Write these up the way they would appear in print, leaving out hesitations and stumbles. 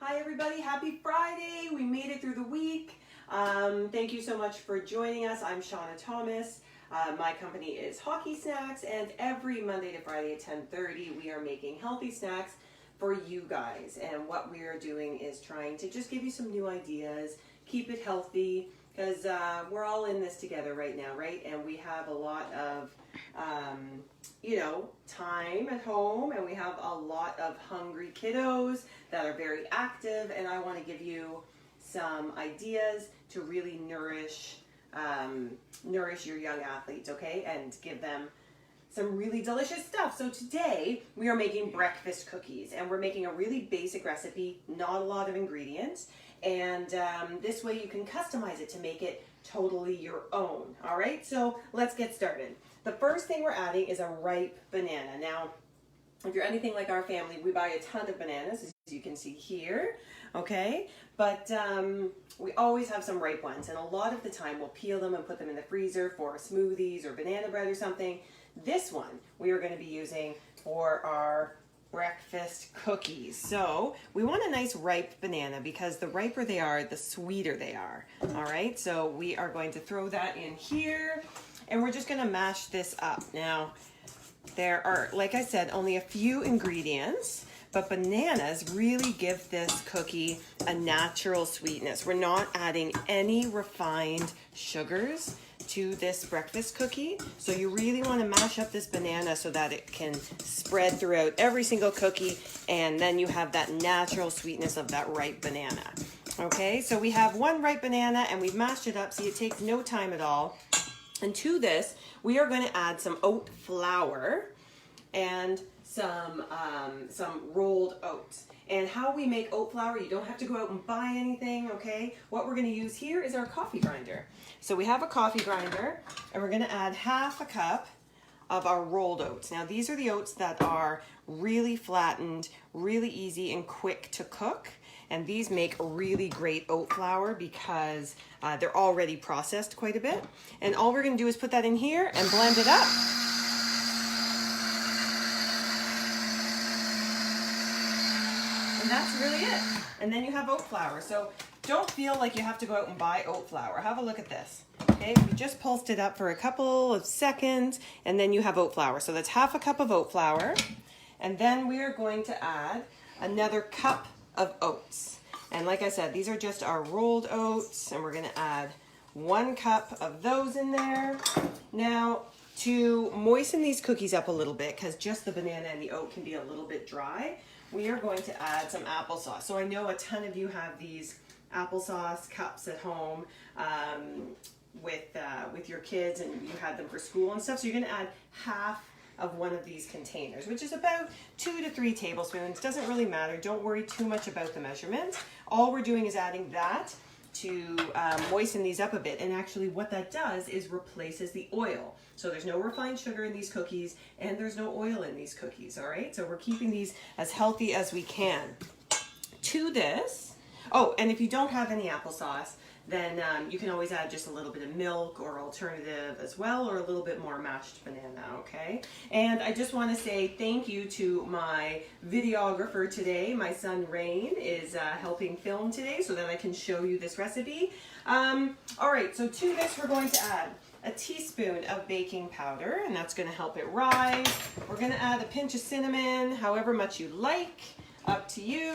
Hi everybody, happy Friday. We made it through the week. Thank you so much for joining us. I'm Shauna Thomas. My company is Hockey Snacks, and every Monday to Friday at 10:30 we are making healthy snacks for you guys. And what we are doing is trying to just give you some new ideas, keep it healthy, because we're all in this together right now, right? And we have a lot of time at home, and we have a lot of hungry kiddos that are very active, and I want to give you some ideas to really nourish your young athletes, okay, and give them some really delicious stuff. So today we are making breakfast cookies, and we're making a really basic recipe, not a lot of ingredients, and this way you can customize it to make it totally your own. All right, so let's get started. The first thing we're adding is a ripe banana. Now, if you're anything like our family, we buy a ton of bananas, as you can see here, okay? But we always have some ripe ones, and a lot of the time we'll peel them and put them in the freezer for smoothies or banana bread or something. This one we are going to be using for our breakfast cookies. So we want a nice ripe banana, because the riper they are, the sweeter they are. All right, so we are going to throw that in here, and we're just going to mash this up. Now, there are, like I said, only a few ingredients, but bananas really give this cookie a natural sweetness. We're not adding any refined sugars to this breakfast cookie, so you really want to mash up this banana so that it can spread throughout every single cookie, and then you have that natural sweetness of that ripe banana. Okay, so we have one ripe banana and we've mashed it up. See, it takes no time at all. And to this, we are going to add some oat flour and some rolled oats. And how we make oat flour, you don't have to go out and buy anything, okay? What we're going to use here is our coffee grinder. So we have a coffee grinder, and we're going to add half a cup of our rolled oats. Now, these are the oats that are really flattened, really easy and quick to cook. And these make really great oat flour because they're already processed quite a bit. And all we're going to do is put that in here and blend it up. And that's really it. And then you have oat flour. So don't feel like you have to go out and buy oat flour. Have a look at this. Okay, we just pulsed it up for a couple of seconds, and then you have oat flour. So that's half a cup of oat flour. And then we are going to add another cup of oats. And like I said, these are just our rolled oats, and we're going to add 1 cup of those in there. Now, to moisten these cookies up a little bit, because just the banana and the oat can be a little bit dry, we are going to add some applesauce. So I know a ton of you have these applesauce cups at home with your kids, and you had them for school and stuff. So you're going to add half of one of these containers, which is about 2 to 3 tablespoons. Doesn't really matter. Don't worry too much about the measurements. All we're doing is adding that to moisten these up a bit. And actually what that does is replaces the oil. So there's no refined sugar in these cookies, and there's no oil in these cookies, all right? So we're keeping these as healthy as we can. To this, oh, and if you don't have any applesauce, then you can always add just a little bit of milk or alternative as well, or a little bit more mashed banana, okay? And I just want to say thank you to my videographer today. My son Rain is helping film today so that I can show you this recipe. All right, so to this we're going to add a teaspoon of baking powder, and that's going to help it rise. We're going to add a pinch of cinnamon, however much you like, up to you,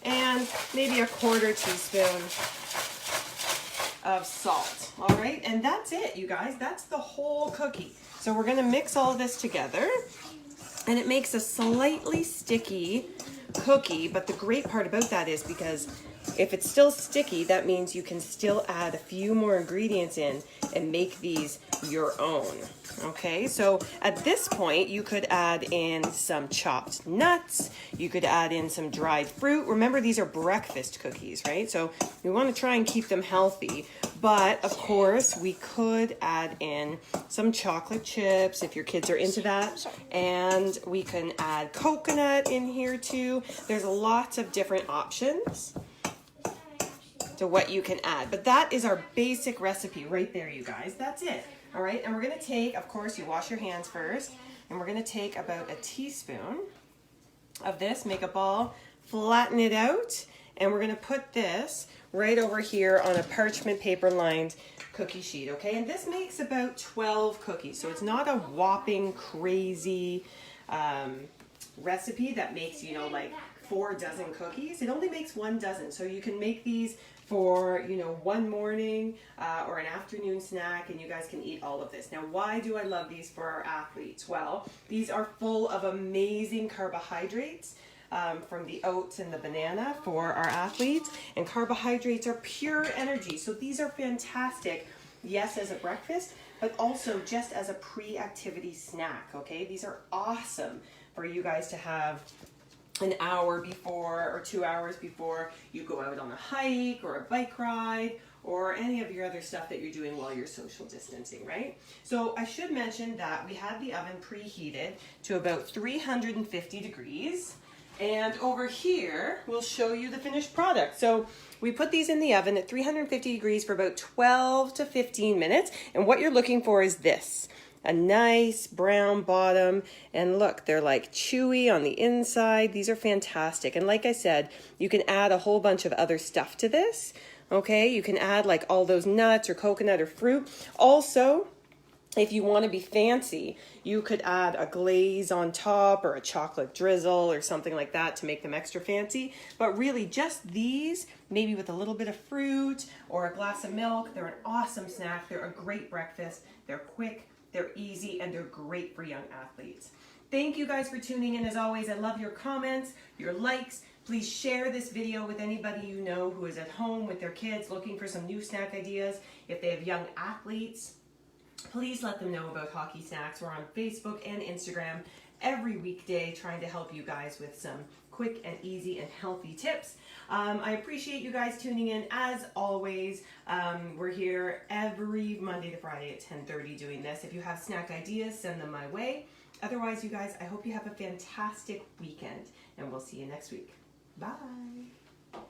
and maybe a 1/4 teaspoon of salt. All right, and that's it, you guys. That's the whole cookie. So we're going to mix all of this together, and it makes a slightly sticky cookie. But the great part about that is, because if it's still sticky, that means you can still add a few more ingredients in and make these your own. Okay, so at this point you could add in some chopped nuts, you could add in some dried fruit. Remember, these are breakfast cookies, right? So we want to try and keep them healthy, but of course we could add in some chocolate chips if your kids are into that, and we can add coconut in here too. There's lots of different options to what you can add, but that is our basic recipe right there, you guys. That's it. All right, and we're going to take, of course, you wash your hands first, and we're going to take about a teaspoon of this, make a ball, flatten it out, and we're gonna put this right over here on a parchment paper lined cookie sheet, okay? And this makes about 12 cookies, so it's not a whopping crazy recipe that makes, you know, like 4 dozen cookies. It only makes 1 dozen, so you can make these for, you know, one morning or an afternoon snack, and you guys can eat all of this. Now, why do I love these for our athletes? Well, these are full of amazing carbohydrates from the oats and the banana for our athletes, and carbohydrates are pure energy, so these are fantastic, yes, as a breakfast, but also just as a pre-activity snack, okay? These are awesome for you guys to have an hour before or 2 hours before you go out on a hike or a bike ride or any of your other stuff that you're doing while you're social distancing, right? So I should mention that we had the oven preheated to about 350 degrees. And over here, we'll show you the finished product. So we put these in the oven at 350 degrees for about 12 to 15 minutes. And what you're looking for is this. A nice brown bottom, and look, they're like chewy on the inside. These are fantastic. And like I said, you can add a whole bunch of other stuff to this, okay? You can add like all those nuts or coconut or fruit. Also, if you want to be fancy, you could add a glaze on top or a chocolate drizzle or something like that to make them extra fancy. But really just these, maybe with a little bit of fruit or a glass of milk, they're an awesome snack. They're a great breakfast. They're quick. They're easy, and they're great for young athletes. Thank you guys for tuning in. As always, I love your comments, your likes. Please share this video with anybody you know who is at home with their kids looking for some new snack ideas. If they have young athletes, please let them know about Hockey Snacks. We're on Facebook and Instagram every weekday trying to help you guys with some quick and easy and healthy tips. I appreciate you guys tuning in. As always, we're here every Monday to Friday at 10:30 doing this. If you have snack ideas, send them my way. Otherwise, you guys, I hope you have a fantastic weekend, and we'll see you next week. Bye.